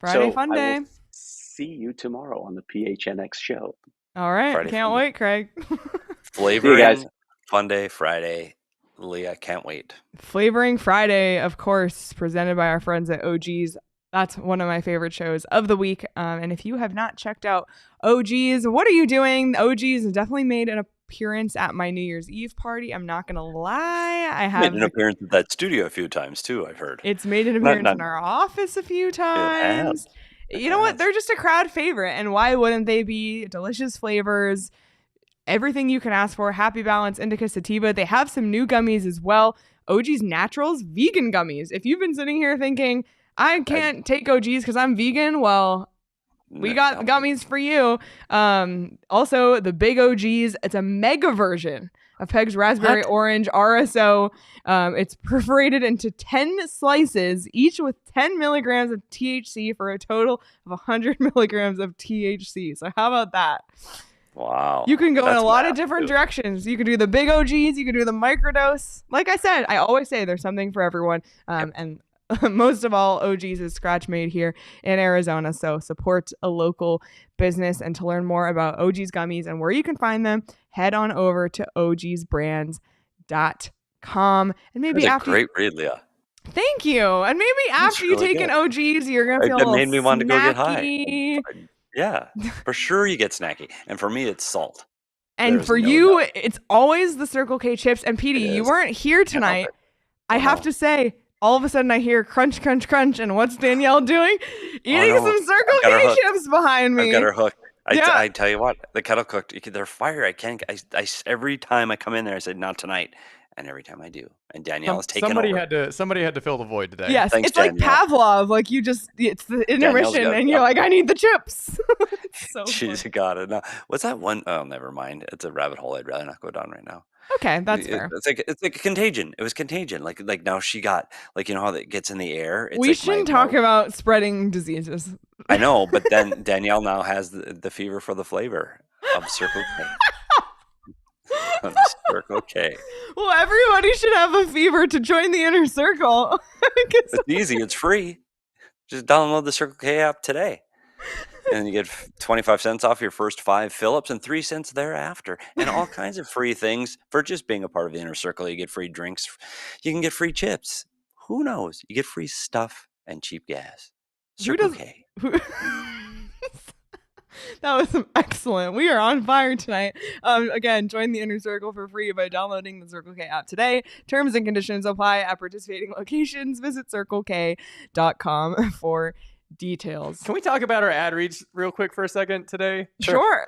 A: Friday fun day.
E: I will see you tomorrow on the PHNX show.
A: All right. Can't wait, Craig.
B: Flavoring Fun Day Friday. Leah, can't wait.
A: Flavoring Friday, of course, presented by our friends at OG's. That's one of my favorite shows of the week. And if you have not checked out OG's, what are you doing? OG's definitely made an appearance at my New Year's Eve party. I'm not going to lie. I have
B: made an appearance at that studio a few times, too, I've heard.
A: It's made an appearance in our office a few times. You know what? They're just a crowd favorite. And why wouldn't they be? Delicious flavors, everything you can ask for. Happy Balance, Indica Sativa. They have some new gummies as well. OG's Naturals, vegan gummies. If you've been sitting here thinking, I can't take OG's because I'm vegan. Well, we got gummies for you. Also, the Big OG's. It's a mega version of Peg's Raspberry Orange RSO. It's perforated into 10 slices, each with 10 milligrams of THC for a total of 100 milligrams of THC. So how about that?
B: Wow.
A: You can go in a lot of different directions. You can do the Big OG's. You can do the microdose. Like I said, I always say there's something for everyone. And most of all, OG's is scratch made here in Arizona. So support a local business. And to learn more about OG's gummies and where you can find them, head on over to ogsbrands.com. And maybe after
B: great read, Leah.
A: Thank you. And maybe after you take an OG's, you're gonna feel a little
B: made me want to go get high.
A: snacky.
B: Yeah, for sure you get snacky. And for me, it's salt.
A: And for you, it's always the Circle K chips. And Petey, you weren't here tonight. I have to say, all of a sudden I hear crunch, crunch, crunch. And what's Danielle doing? Eating some Circle K chips behind me.
B: I've got her hooked. I tell you what, the kettle cooked. They're fire. I can't. I every time I come in there, I said not tonight, and every time I do, and Danielle is taking over.
C: Somebody had to fill the void today.
A: Yes,
B: Thanks,
A: it's like Pavlov. Like it's the intermission, and you're like, I need the chips. So
B: she's got it. Now, what's that one? Oh, never mind. It's a rabbit hole. I'd rather not go down right now.
A: Okay, that's fair.
B: It's like a contagion. It was contagion. Like now she got how that gets in the air. It's
A: we shouldn't talk about spreading diseases.
B: I know, but then Danielle now has the fever for the flavor of Circle K. Circle K.
A: Well, everybody should have a fever to join the inner circle.
B: It's easy. It's free. Just download the Circle K app today. And you get 25 cents off your first 5 fill-ups and 3 cents thereafter. And all kinds of free things for just being a part of the inner circle. You get free drinks. You can get free chips. Who knows? You get free stuff and cheap gas. Circle K.
A: That was excellent. We are on fire tonight. Again, join the inner circle for free by downloading the Circle K app today. Terms and conditions apply at participating locations. Visit circlek.com for details.
C: Can we talk about our ad reads real quick for a second today?
A: Sure.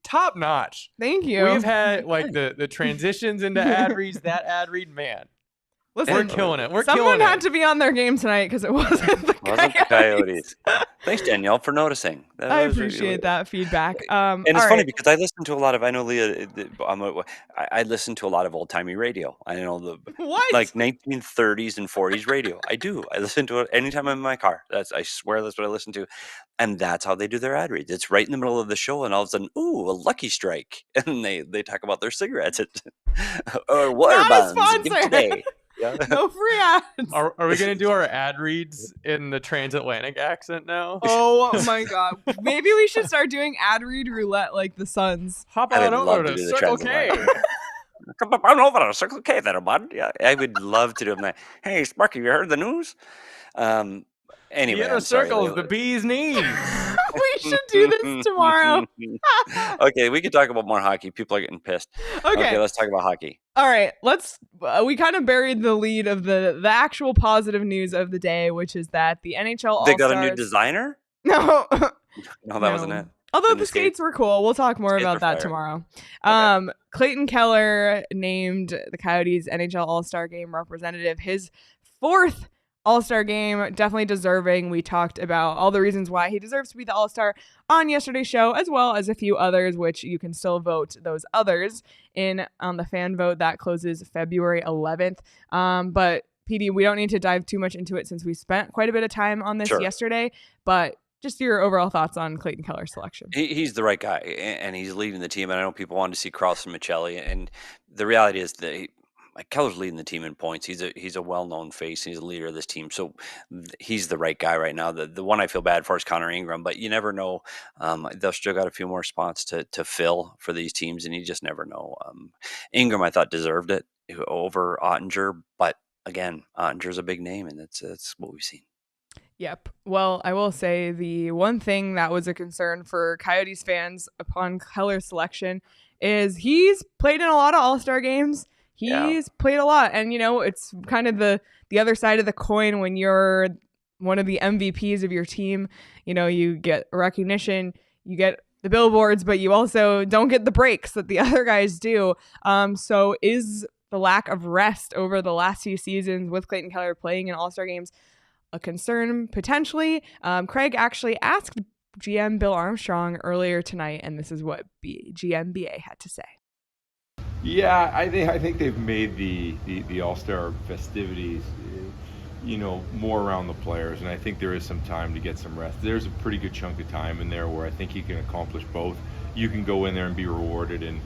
C: Top notch.
A: Thank you.
C: We've had like the transitions into ad reads. That ad read, man.
A: Listen,
C: we're killing it.
A: Someone had to be on their game tonight because it wasn't the
B: Coyotes. Thanks, Danielle, for noticing.
A: I appreciate that feedback.
B: And it's funny because I listen to a lot of. I know Leah. I listen to a lot of old timey radio. I know like 1930s and 40s radio. I do. I listen to it anytime I'm in my car. I swear that's what I listen to, and that's how they do their ad reads. It's right in the middle of the show, and all of a sudden, ooh, a Lucky Strike, and they talk about their cigarettes or water bombs. Give today. Yeah.
A: No free ads.
C: Are we gonna do our ad reads in the transatlantic accent now?
A: Oh my god. Maybe we should start doing ad read roulette like the Suns.
C: Hop
B: I
C: on
B: would
C: over
B: love
C: to
B: to do the
C: Circle K.
B: transatlantic. Come on over to Circle K there, bud. Yeah, I would love to do them. Hey, Sparky, you heard the news? Anyway,
C: The inner
B: I'm sorry.
C: circle's the bee's knees.
A: We should do this tomorrow.
B: Okay, we could talk about more hockey. People are getting pissed. Okay, let's talk about hockey.
A: All right, we kind of buried the lead of the actual positive news of the day, which is that the NHL All-Stars...
B: They got a new designer?
A: No.
B: No, that wasn't it.
A: Although the skates were cool. We'll talk more about that tomorrow. Okay. Clayton Keller named the Coyotes NHL All-Star Game representative. His 4th All-Star game, definitely deserving. We talked about all the reasons why he deserves to be the All-Star on yesterday's show, as well as a few others, which you can still vote those others in on the fan vote that closes February 11th. But PD, we don't need to dive too much into it since we spent quite a bit of time on this yesterday, but just your overall thoughts on Clayton Keller's selection.
B: He's the right guy, and he's leading the team. And I know people wanted to see Cross and Michelli, and the reality is that Keller's leading the team in points. He's a well-known face. He's a leader of this team, so he's the right guy right now. The one I feel bad for is Connor Ingram, but you never know. They'll still got a few more spots to fill for these teams, and you just never know. Ingram, I thought, deserved it over Ottinger, but again, Ottinger's a big name, and that's what we've seen.
A: Yep. Well, I will say the one thing that was a concern for Coyotes fans upon Keller's selection is he's played in a lot of All-Star games. He's played a lot. And, it's kind of the other side of the coin when you're one of the MVPs of your team. You get recognition, you get the billboards, but you also don't get the breaks that the other guys do. So is the lack of rest over the last few seasons with Clayton Keller playing in All-Star games a concern potentially? Craig actually asked GM Bill Armstrong earlier tonight, and this is what GMBA had to say.
F: Yeah, I think they've made the All-Star festivities, more around the players, and I think there is some time to get some rest. There's a pretty good chunk of time in there where I think you can accomplish both. You can go in there and be rewarded and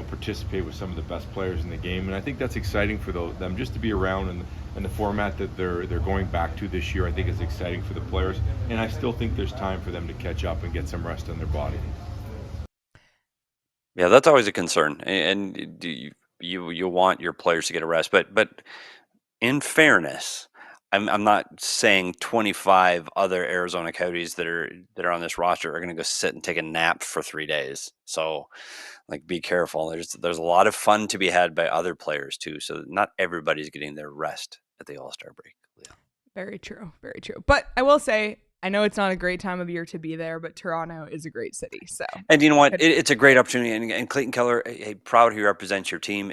F: participate with some of the best players in the game, and I think that's exciting for them just to be around, and the format that they're going back to this year I think is exciting for the players, and I still think there's time for them to catch up and get some rest on their body.
B: Yeah, that's always a concern, and you want your players to get a rest, but in fairness, I'm not saying 25 other Arizona Coyotes that are on this roster are going to go sit and take a nap for 3 days. So, be careful. There's a lot of fun to be had by other players too. So not everybody's getting their rest at the All-Star break. Yeah.
A: Very true. Very true. But I will say, I know it's not a great time of year to be there, but Toronto is a great city. So,
B: and you know what? It's a great opportunity. And Clayton Keller, hey, proud he represents your team.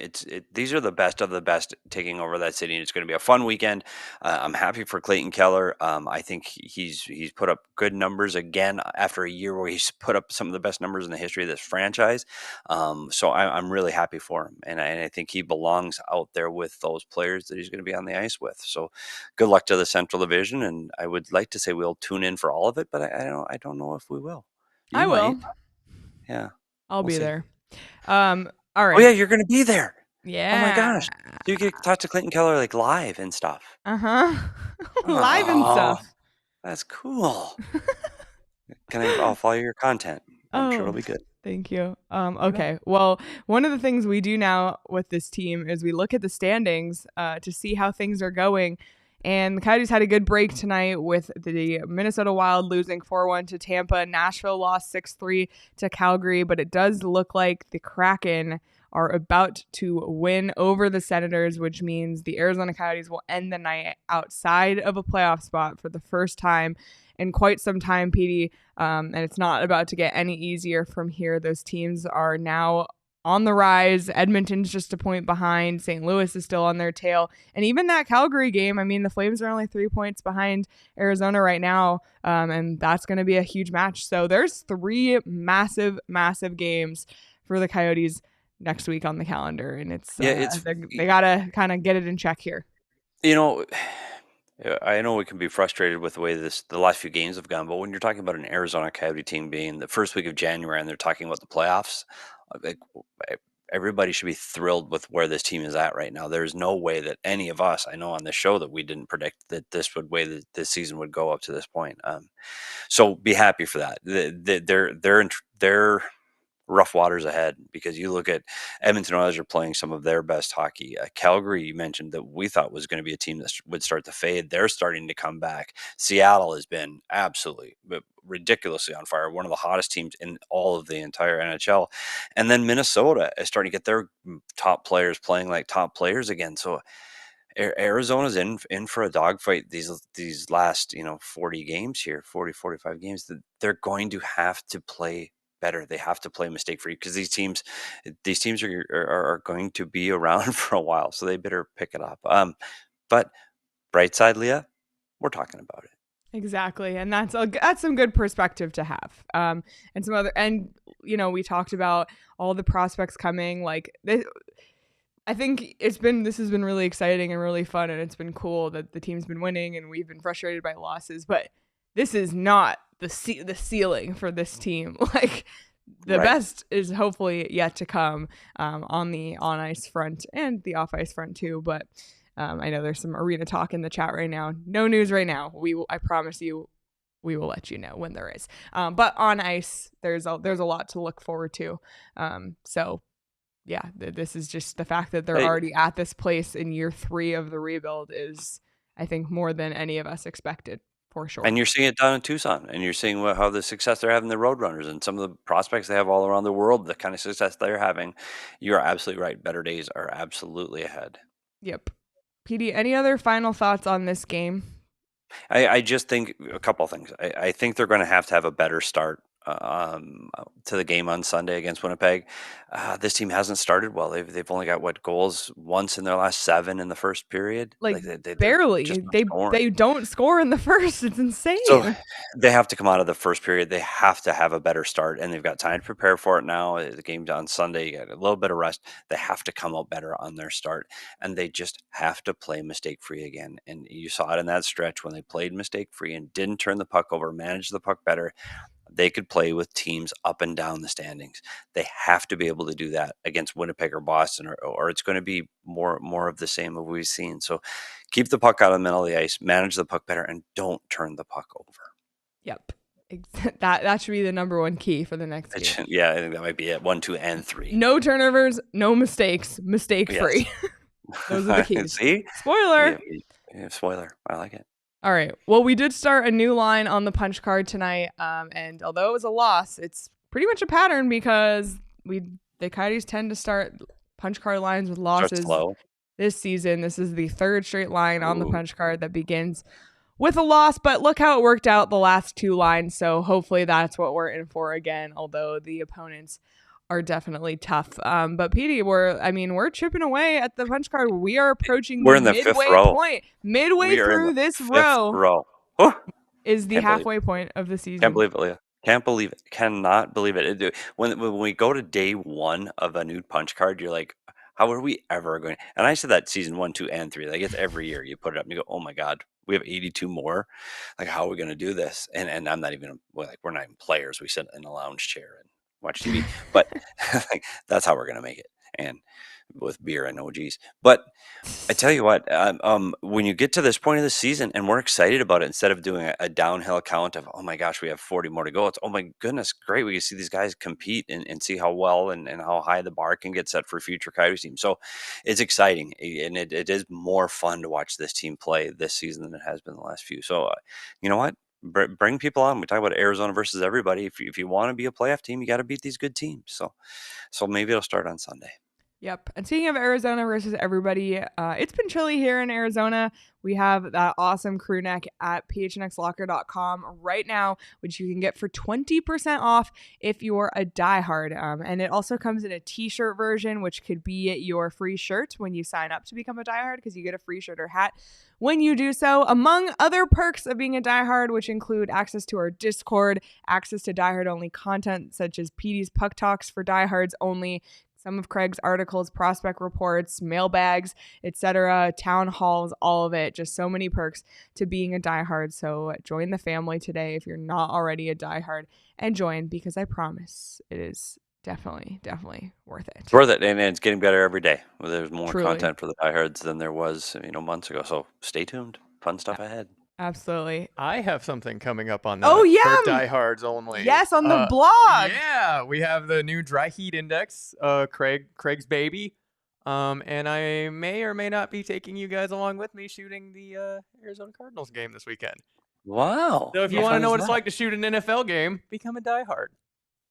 B: These are the best of the best taking over that city, and it's going to be a fun weekend. I'm happy for Clayton Keller. I think he's put up good numbers again after a year where he's put up some of the best numbers in the history of this franchise. So I'm really happy for him, and I think he belongs out there with those players that he's going to be on the ice with. So good luck to the Central Division, and I would like to say we'll tune in for all of it, but I don't know if we will.
A: I will.
B: Yeah.
A: I'll be there. All right.
B: Oh yeah, you're gonna be there.
A: Yeah.
B: Oh my gosh. So you get to talk to Clayton Keller live and stuff.
A: Live and stuff.
B: That's cool. I'll follow your content. I'm sure it'll be good.
A: Thank you. Okay. Well, one of the things we do now with this team is we look at the standings to see how things are going. And the Coyotes had a good break tonight with the Minnesota Wild losing 4-1 to Tampa. Nashville lost 6-3 to Calgary, but it does look like the Kraken are about to win over the Senators, which means the Arizona Coyotes will end the night outside of a playoff spot for the first time in quite some time, Petey. And it's not about to get any easier from here. Those teams are now on the rise. Edmonton's just a point behind. St. Louis is still on their tail. And even that Calgary game, the Flames are only 3 points behind Arizona right now. And that's going to be a huge match. So there's 3 massive, massive games for the Coyotes next week on the calendar. And they got to kind of get it in check here.
B: I know we can be frustrated with the way the last few games have gone, but when you're talking about an Arizona Coyote team being the first week of January and they're talking about the playoffs, everybody should be thrilled with where this team is at right now. There's no way that any of us, I know on this show, that we didn't predict that this season would go up to this point. So be happy for that. They're rough waters ahead, because you look at Edmonton Oilers are playing some of their best hockey. Calgary, you mentioned, that we thought was going to be a team that would start to fade. They're starting to come back. Seattle has been absolutely ridiculously on fire, one of the hottest teams in all of the entire NHL. And then Minnesota is starting to get their top players playing like top players again. So Arizona's in for a dogfight these last 40 games here, 45 games. That they're going to have to play better. They have to play mistake free, because these teams are going to be around for a while, so they better pick it up. But bright side, Leah, we're talking about it.
A: Exactly, and that's some good perspective to have. And some other, and we talked about all the prospects coming. Like I think this has been really exciting and really fun, and it's been cool that the team's been winning and we've been frustrated by losses. But this is not the ceiling for this team. Like the best is hopefully yet to come on the on ice front and the off ice front too. But I know there's some arena talk in the chat right now. No news right now. I promise you, we will let you know when there is. But on ice, there's a lot to look forward to. So yeah, this is just the fact that they're already at this place in year 3 of the rebuild is, I think, more than any of us expected, for sure.
B: And you're seeing it down in Tucson, and you're seeing how the success they're having, the Roadrunners, and some of the prospects they have all around the world, the kind of success they're having. You're absolutely right. Better days are absolutely ahead.
A: Yep. PD, any other final thoughts on this game?
B: I just think a couple of things. I think they're going to have a better start to the game on Sunday against Winnipeg. This team hasn't started well. They've only got goals once in their last 7 in the first period.
A: They barely. They don't score in the first. It's insane.
B: So they have to come out of the first period. They have to have a better start, and they've got time to prepare for it now. The game's on Sunday. You got a little bit of rest. They have to come out better on their start, and they just have to play mistake-free again. And you saw it in that stretch when they played mistake-free and didn't turn the puck over, managed the puck better. They could play with teams up and down the standings. They have to be able to do that against Winnipeg or Boston, or it's going to be more of the same of what we've seen. So keep the puck out of the middle of the ice, manage the puck better, and don't turn the puck over.
A: Yep. That should be the number one key for the next game.
B: Yeah, I think that might be it. 1, 2, and 3.
A: No turnovers, no mistakes, mistake-free. Yes. Those are the keys.
B: See?
A: Spoiler.
B: Yeah, spoiler. I like it.
A: All right. Well, we did start a new line on the punch card tonight, and although it was a loss, it's pretty much a pattern because the Coyotes tend to start punch card lines with losses this season. This is the 3rd straight line on the punch card that begins with a loss, but look how it worked out the last 2 lines, so hopefully that's what we're in for again, although the opponents are definitely tough. But Petey, we're chipping away at the punch card. We are approaching the midway point. Midway through this row is the halfway point of the season.
B: Can't believe it, Leah. Can't believe it. Cannot believe it. When we go to day 1 of a new punch card, you're like, how are we ever going? And I said that season 1, 2, and 3. Like, it's every year you put it up and you go, oh my God, we have 82 more. Like, how are we going to do this? And I'm not even we're not even players. We sit in a lounge chair and watch TV, but that's how we're going to make it. And with beer and OGs. But I tell you what, when you get to this point of the season and we're excited about it, instead of doing a downhill count of, oh my gosh, we have 40 more to go. It's, oh my goodness, great. We can see these guys compete and see how well and how high the bar can get set for future Coyotes teams. So it's exciting. And it is more fun to watch this team play this season than it has been the last few. So you know what? Bring people on. We talk about Arizona versus everybody. If you want to be a playoff team, you got to beat these good teams. So maybe it'll start on Sunday.
A: Yep. And speaking of Arizona versus everybody, it's been chilly here in Arizona. We have that awesome crew neck at phnxlocker.com right now, which you can get for 20% off if you're a diehard. And it also comes in a t-shirt version, which could be your free shirt when you sign up to become a diehard, because you get a free shirt or hat when you do so, among other perks of being a diehard, which include access to our Discord, access to diehard only content such as PD's Puck Talks for diehards only, some of Craig's articles, prospect reports, mailbags, etc., town halls, all of it. Just so many perks to being a diehard. So join the family today if you're not already a diehard, and join, because I promise it is Definitely worth it.
B: It's worth it, and it's getting better every day. There's more
A: Truly.
B: content for the diehards than there was, months ago. So stay tuned. Fun stuff ahead.
A: Absolutely.
C: I have something coming up on that.
A: Oh, yeah.
C: For diehards only.
A: Yes, on the blog.
C: Yeah, we have the new dry heat index, Craig's baby. And I may or may not be taking you guys along with me shooting the Arizona Cardinals game this weekend.
B: Wow.
C: So if you want to know what it's like to shoot an NFL game, become a diehard.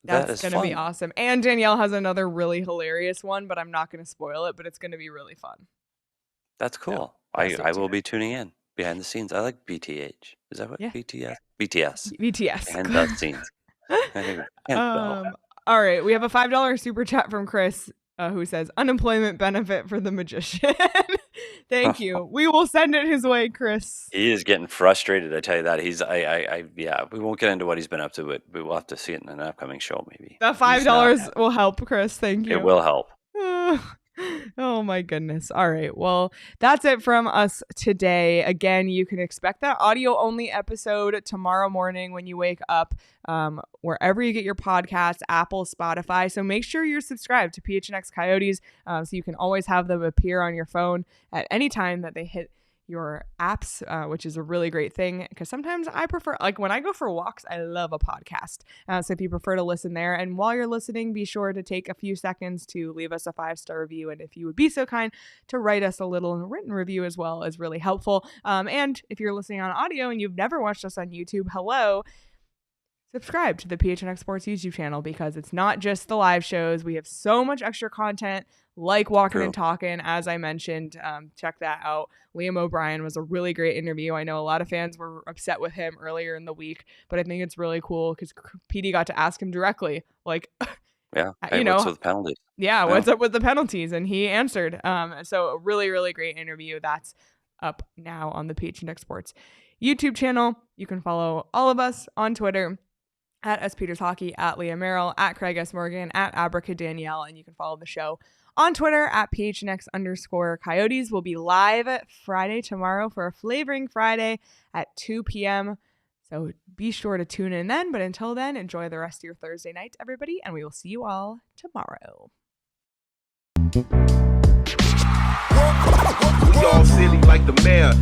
A: That's going to be awesome. And Danielle has another really hilarious one, but I'm not going to spoil it, but it's going to be really fun.
B: That's cool.
C: Yeah,
B: I will be tuning in behind the scenes. I like BTH. Is that what?
A: Yeah.
B: BTS? BTS.
A: BTS.
B: And the scenes.
A: All right. We have a $5 super chat from Chris who says, unemployment benefit for the magician. Thank you. We will send it his way, Chris.
B: He is getting frustrated. I tell you that. We won't get into what he's been up to, but we will have to see it in an upcoming show, maybe.
A: The $5 will help, Chris. Thank you.
B: It will help.
A: Oh my goodness. All right. Well, that's it from us today. Again, you can expect that audio only episode tomorrow morning when you wake up, wherever you get your podcasts, Apple, Spotify. So make sure you're subscribed to PHNX Coyotes so you can always have them appear on your phone at any time that they hit your apps, which is a really great thing because sometimes I prefer, like when I go for walks, I love a podcast. So if you prefer to listen there, and while you're listening, be sure to take a few seconds to leave us a 5-star review. And if you would be so kind to write us a little written review as well is really helpful. And if you're listening on audio and you've never watched us on YouTube, hello. Subscribe to the PHNX Sports YouTube channel because it's not just the live shows. We have so much extra content like Walking and Talking, as I mentioned. Check that out. Liam O'Brien was a really great interview. I know a lot of fans were upset with him earlier in the week, but I think it's really cool because Petey got to ask him directly, like,
B: yeah, hey, what's with the penalties?
A: Yeah, what's up with the penalties? And he answered. So a really, really great interview. That's up now on the PHNX Sports YouTube channel. You can follow all of us on Twitter at SPetersHockey, at Leah Merrill, at Craig S. Morgan, at Abraca Danielle, and you can follow the show on Twitter at PHNX_Coyotes. We'll be live Friday tomorrow for a Flavoring Friday at 2 p.m. So be sure to tune in then. But until then, enjoy the rest of your Thursday night, everybody, and we will see you all tomorrow.
G: We all silly like the mayor.